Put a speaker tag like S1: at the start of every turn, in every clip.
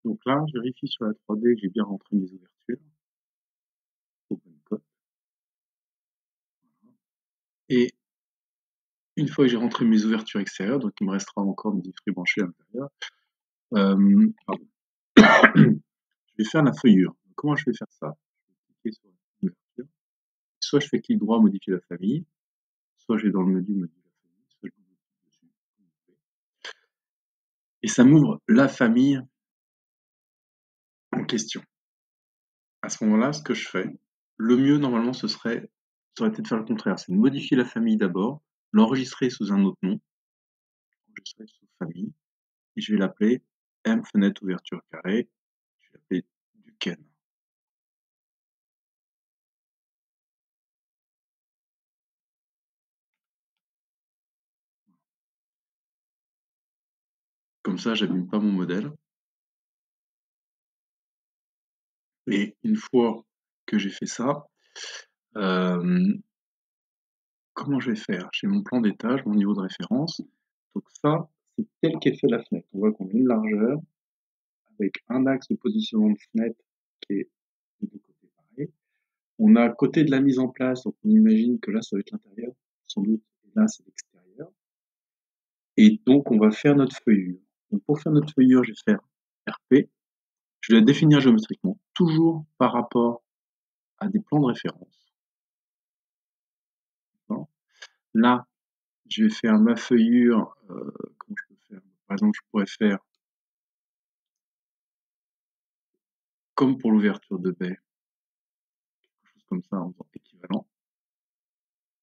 S1: Donc là, je vérifie sur la 3D que j'ai bien rentré mes ouvertures aux bonnes cotes. Et une fois que j'ai rentré mes ouvertures extérieures, donc il me restera encore mes diffrées branchées à l'intérieur, pardon. Je vais faire la feuillure. Comment je vais faire ça? Je vais cliquer sur l'ouverture. Soit je fais clic droit, modifier la famille, soit je vais dans le menu modifier la famille, soit je clique dessus. Et ça m'ouvre la famille en question. À ce moment-là, ce que je fais, le mieux normalement ça aurait été de faire le contraire, c'est de modifier la famille d'abord, l'enregistrer sous un autre nom, enregistrer sous famille, et je vais l'appeler M fenêtre ouverture carré, je vais l'appeler Duquesne. Comme ça, j'abîme pas mon modèle. Et une fois que j'ai fait ça, comment je vais faire? J'ai mon plan d'étage, mon niveau de référence. Donc ça, c'est tel qu'est fait la fenêtre. On voit qu'on a une largeur avec un axe de positionnement de fenêtre qui est des deux côtés pareil. On a à côté de la mise en place, donc on imagine que là, ça va être l'intérieur, sans doute, et là, c'est l'extérieur. Et donc, on va faire notre feuillure. Donc, pour faire notre feuillure, je vais faire RP. Je vais la définir géométriquement, toujours par rapport à des plans de référence. Là, je vais faire ma feuillure. Comment je peux faire? Par exemple, je pourrais faire comme pour l'ouverture de baie, quelque chose comme ça en faisant équivalent.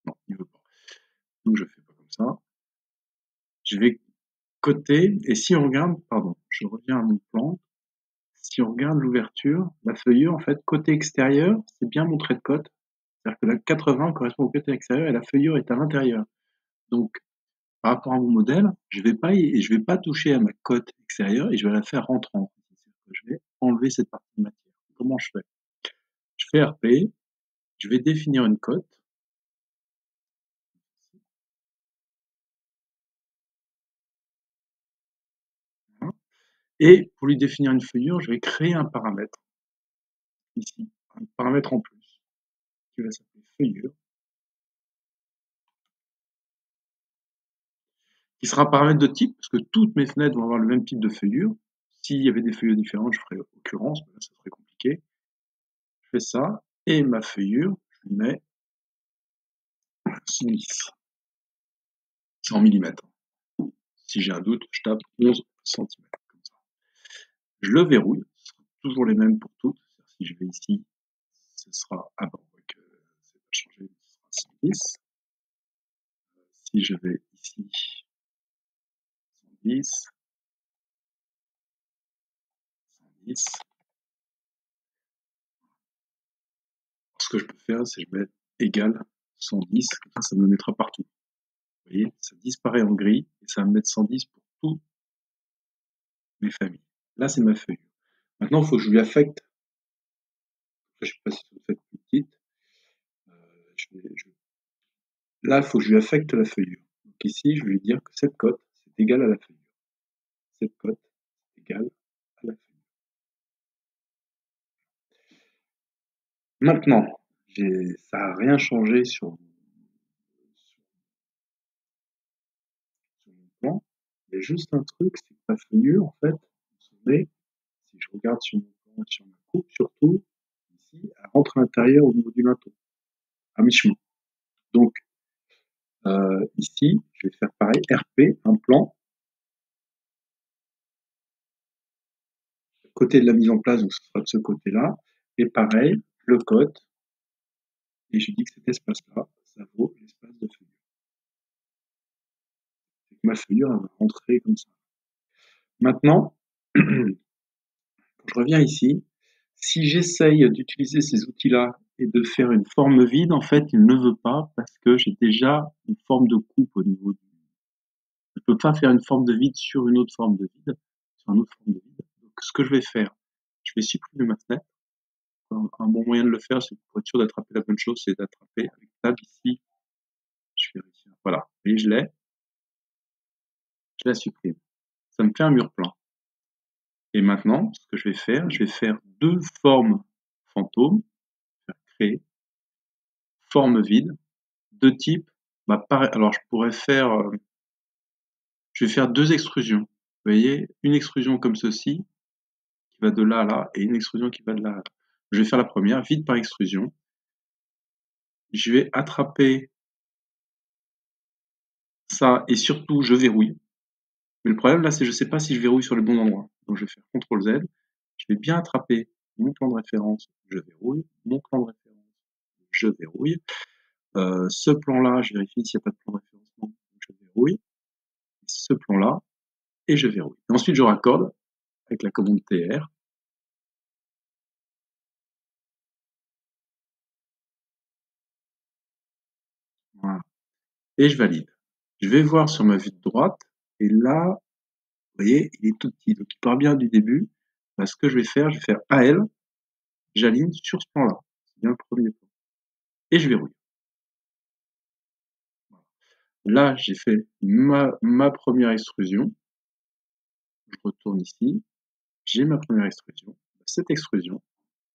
S1: Non, il ne veut pas. Donc, je fais pas comme ça. Je vais coter, et si on regarde, pardon, je reviens à mon plan. Si on regarde l'ouverture, la feuillure, en fait, côté extérieur, c'est bien mon trait de côte. C'est-à-dire que la 80 correspond au côté extérieur et la feuillure est à l'intérieur. Donc, par rapport à mon modèle, je vais pas toucher à ma cote extérieure et je vais la faire rentrante. Je vais enlever cette partie de matière. Comment je fais? Je fais RP, je vais définir une cote. Et pour lui définir une feuillure, je vais créer un paramètre. Ici, un paramètre en plus, qui va s'appeler feuillure, qui sera un paramètre de type, parce que toutes mes fenêtres vont avoir le même type de feuillure. S'il y avait des feuillures différentes, je ferais occurrence, mais là, ça serait compliqué. Je fais ça, et ma feuillure, je lui mets 110, 100 mm. Si j'ai un doute, je tape 11 cm, comme ça. Je le verrouille, ce sera toujours les mêmes pour toutes. Si je vais ici, ce sera, ah bon, c'est pas changé, ce sera 110. Si je vais ici, 110, 110. Ce que je peux faire, c'est que je mets égal 110, comme ça me le mettra partout. Vous voyez, ça disparaît en gris, et ça va me mettre 110 pour toutes mes familles. Là, c'est ma feuille. Maintenant, il faut que je lui affecte. Je ne sais pas si vous faites plus petite. Là, il faut que je lui affecte la feuillure. Donc ici, je vais lui dire que cette cote, c'est égal à la feuillure. Cette cote est égale à la feuillure. Maintenant, ça n'a rien changé sur mon plan. Il y a juste un truc, c'est que la feuillure, en fait, vous savez, si je regarde sur mon plan, sur ma coupe, surtout, ici, elle rentre à l'intérieur au niveau du linteau, à mi-chemin. Donc, ici, je vais faire pareil, RP, un plan, côté de la mise en place, donc ce sera de ce côté-là, et pareil, le code, et je dis que cet espace-là, ça vaut l'espace de feuillure. C'est que ma feuillure, elle va rentrer comme ça. Maintenant, quand je reviens ici, si j'essaye d'utiliser ces outils-là et de faire une forme vide, en fait, il ne veut pas parce que j'ai déjà une forme de coupe au niveau du... Je ne peux pas faire une forme de vide sur une autre forme de vide, sur une autre forme de vide. Donc, ce que je vais faire, je vais supprimer ma fenêtre. Un bon moyen de le faire, c'est pour être sûr d'attraper la bonne chose, c'est d'attraper avec Tab ici. Je vérifie. Voilà. Et je la supprime. Ça me fait un mur plein. Et maintenant, ce que je vais faire deux formes fantômes, créer, forme vide, de type, bah, pareil, alors je pourrais faire, je vais faire deux extrusions. Vous voyez, une extrusion comme ceci, qui va de là à là, et une extrusion qui va de là à là. Je vais faire la première, vide par extrusion. Je vais attraper ça, et surtout, je verrouille. Mais le problème là, c'est que je ne sais pas si je verrouille sur le bon endroit. Donc je vais faire CTRL Z. Je vais bien attraper mon plan de référence, je verrouille. Mon plan de référence, je verrouille. Ce plan-là, je vérifie s'il n'y a pas de plan de référencement, je verrouille. Ce plan-là, et je verrouille. Et ensuite, je raccorde avec la commande TR. Voilà. Et je valide. Je vais voir sur ma vue de droite, et là, vous voyez, il est tout petit, donc il part bien du début. Bah, ce que je vais faire AL, j'aligne sur ce plan-là. C'est bien le premier plan. Et je verrouille. Là, j'ai fait ma première extrusion. Je retourne ici. J'ai ma première extrusion. Cette extrusion,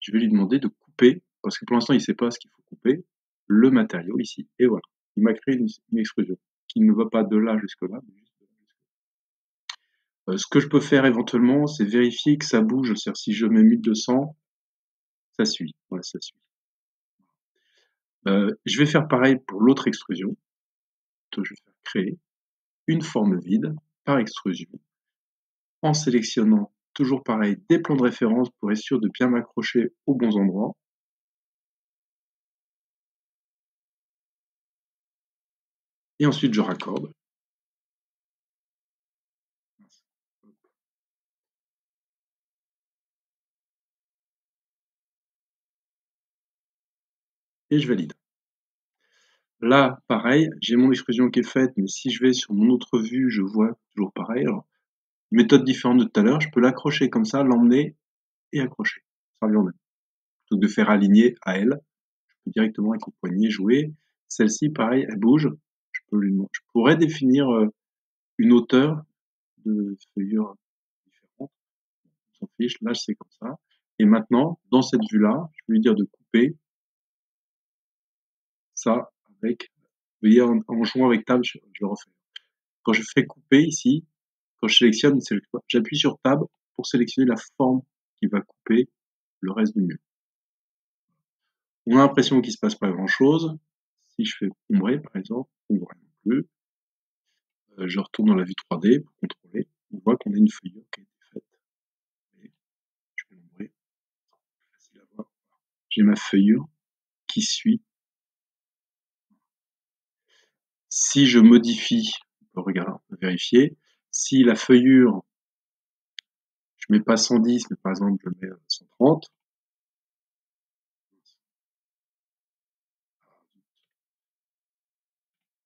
S1: je vais lui demander de couper, parce que pour l'instant, il ne sait pas ce qu'il faut couper, le matériau ici. Et voilà. Il m'a créé une extrusion qui ne va pas de là jusque là, mais juste de là jusque là. Ce que je peux faire éventuellement, c'est vérifier que ça bouge. C'est-à-dire si je mets 1200, ça suit. Voilà, ça suit. Je vais faire pareil pour l'autre extrusion. Donc, je vais faire créer une forme vide par extrusion en sélectionnant toujours pareil des plans de référence pour être sûr de bien m'accrocher aux bons endroits. Et ensuite, je raccorde. Et je valide. Là, pareil, j'ai mon extrusion qui est faite, mais si je vais sur mon autre vue, je vois toujours pareil. Alors, méthode différente de tout à l'heure, je peux l'accrocher comme ça, l'emmener et accrocher. Ça revient au même. Plutôt que de faire aligner à elle, je peux directement avec le poignet jouer. Celle-ci, pareil, elle bouge. Je pourrais définir une hauteur de feuillure différente. On s'en fiche, là c'est comme ça. Et maintenant, dans cette vue-là, je vais lui dire de couper ça avec, vous voyez, en jouant avec Tab, je le refais. Quand je fais couper ici, quand je sélectionne, j'appuie sur Tab pour sélectionner la forme qui va couper le reste du mur. On a l'impression qu'il ne se passe pas grand-chose. Si je fais ombrer, par exemple, on voit non plus. Je retourne dans la vue 3D pour contrôler. On voit qu'on a une feuillure qui a été faite. Et je vais l'ombrer. Facile à voir. J'ai ma feuillure qui suit. Si je modifie, on peut regarder, on peut vérifier. Si la feuillure, je mets pas 110, mais par exemple je mets 130.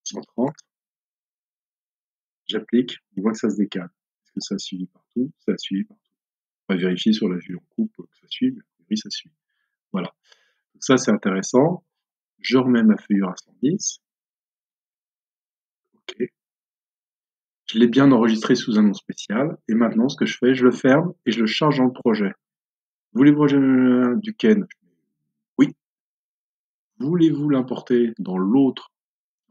S1: 130. J'applique, on voit que ça se décale. Est-ce que ça a suivi partout? Ça a suivi partout. On va vérifier sur la vue en coupe que ça suive. Oui, ça suit. Voilà. Donc ça, c'est intéressant. Je remets ma feuillure à 110. OK. Je l'ai bien enregistré sous un nom spécial. Et maintenant, ce que je fais, je le ferme et je le charge dans le projet. Voulez-vous du Ken? Oui. Voulez-vous l'importer dans l'autre?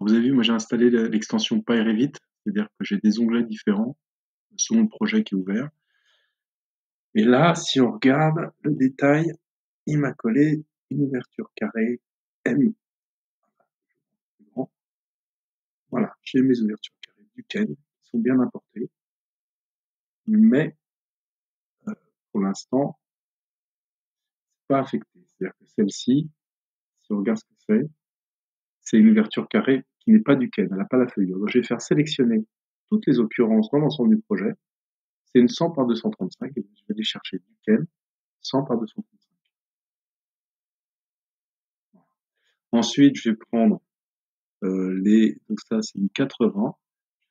S1: Vous avez vu, moi j'ai installé l'extension PyRevit, c'est-à-dire que j'ai des onglets différents selon le projet qui est ouvert. Et là, si on regarde le détail, il m'a collé une ouverture carrée M. Voilà, j'ai mes ouvertures carrées du Ken, qui sont bien importées, mais pour l'instant, pas affectées. C'est-à-dire que celle-ci, si on regarde ce que c'est une ouverture carrée qui n'est pas du Ken, elle n'a pas la feuillure. Donc je vais faire sélectionner toutes les occurrences dans l'ensemble du projet. C'est une 100 par 235, et je vais aller chercher du Ken, 100 par 235. Ensuite, je vais prendre donc ça c'est une 80.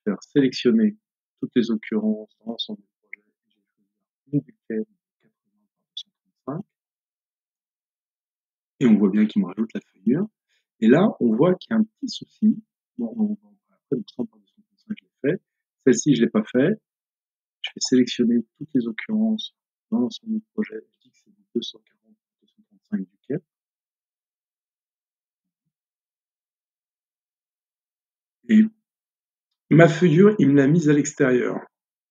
S1: Je vais faire sélectionner toutes les occurrences dans l'ensemble du projet. Je vais choisir une du Ken, 80 par 235. Et on voit bien qu'il me rajoute la feuillure. Et là, on voit qu'il y a un petit souci. Bon, après, 100 par 235, je l'ai fait. Celle-ci, je ne l'ai pas fait. Je vais sélectionner toutes les occurrences dans l'ensemble du projet, je dis que c'est du 240-235 du quai. Et ma feuillure, il me l'a mise à l'extérieur.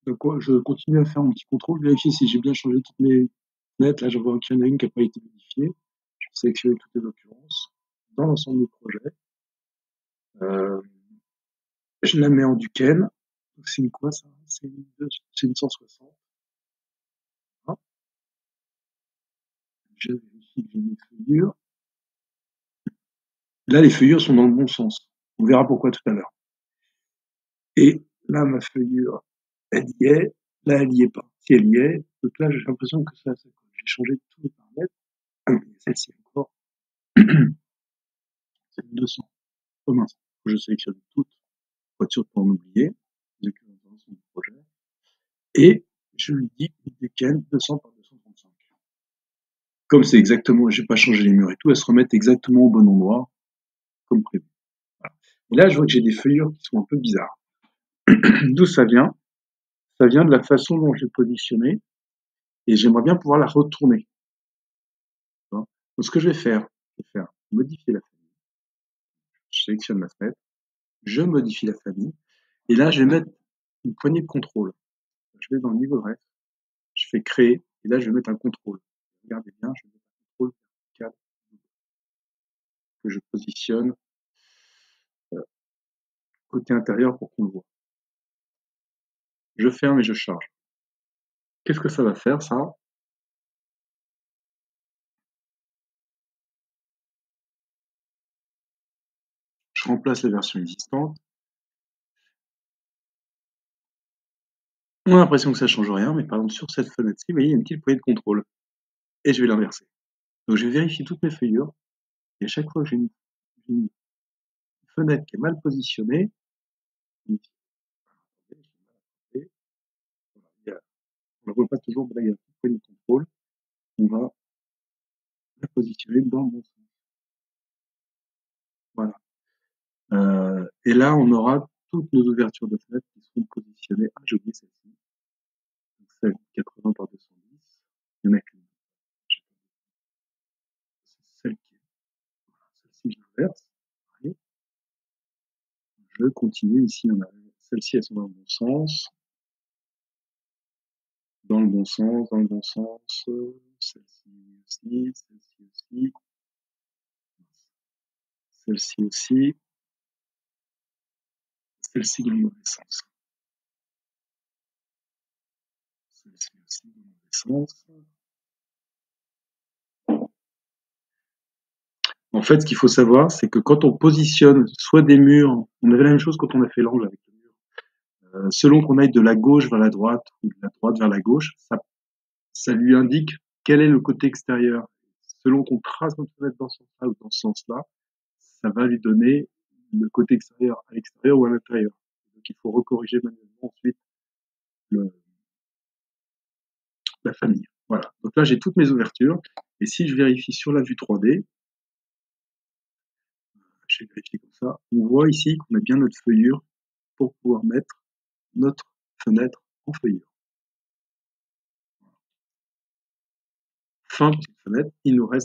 S1: Donc je continue à faire mon petit contrôle, vérifier si j'ai bien changé toutes mes fenêtres. Là, je vois qu'il y en a une qui n'a pas été modifiée. Je vais sélectionner toutes les occurrences dans l'ensemble du projet. Je la mets en Duquesne. C'est une quoi ça? C'est une 160. Voilà. Je vérifie que j'ai mes feuillures. Là, les feuillures sont dans le bon sens. On verra pourquoi tout à l'heure. Et là, ma feuillure, elle y est. Là, elle y est pas. Si elle y est, donc là, j'ai l'impression que ça colle. J'ai changé tous les paramètres. Ah non, il y a celle-ci encore. C'est 200. Oh mince, faut que je sélectionne toutes pour être sûr de ne pas en oublier. Les occurrences du projet. Et je lui dis Duquesne 200 par 235. Comme c'est exactement, j'ai pas changé les murs et tout, elles se remettent exactement au bon endroit, comme prévu. Voilà. Et là, je vois que j'ai des feuillures qui sont un peu bizarres. D'où ça vient? Ça vient de la façon dont je l'ai positionnée, et j'aimerais bien pouvoir la retourner. Donc, ce que je vais faire modifier la famille. Je sélectionne la fenêtre, je modifie la famille, et là, je vais mettre une poignée de contrôle. Je vais dans le niveau de ref, je fais créer, et là, je vais mettre un contrôle. Regardez bien, je vais mettre un contrôle vertical que je positionne côté intérieur pour qu'on le voit. Je ferme et je charge. Qu'est-ce que ça va faire, ça? Je remplace les versions existantes. On a l'impression que ça change rien, mais par exemple, sur cette fenêtre-ci, vous voyez, il y a une petite poignée de contrôle. Et je vais l'inverser. Donc, je vais vérifier toutes mes feuillures. Et à chaque fois que j'ai une fenêtre qui est mal positionnée, on ne la voit pas toujours, mais là, il y a une petite poignée de contrôle. On va la positionner dans le bon sens. Voilà. Et là, on aura toutes nos ouvertures de fenêtres qui seront positionnées. Ah, j'ai oublié celle-ci. Donc, celle 80 par 210. Il n'y en a qu'une. C'est celle qui est. Voilà, celle-ci, je l'inverse. Je continue. Ici, on a celle-ci, elles sont dans le bon sens. Dans le bon sens, dans le bon sens. Celle-ci aussi, celle-ci aussi. Celle-ci aussi. Celle-ci dans le mauvais sens. Celle-ci aussi dans le mauvais sens. En fait, ce qu'il faut savoir, c'est que quand on positionne soit des murs, on avait la même chose quand on a fait l'angle avec le mur. Selon qu'on aille de la gauche vers la droite ou de la droite vers la gauche, ça lui indique quel est le côté extérieur. Selon qu'on trace notre fenêtre dans ce sens-là ou dans ce sens-là, ça va lui donner le côté extérieur à l'extérieur ou à l'intérieur. Donc il faut recorriger manuellement ensuite le, la famille. Voilà. Donc là, j'ai toutes mes ouvertures. Et si je vérifie sur la vue 3D, je vais vérifier comme ça, on voit ici qu'on a bien notre feuillure pour pouvoir mettre notre fenêtre en feuillure. Fin de cette fenêtre, il nous reste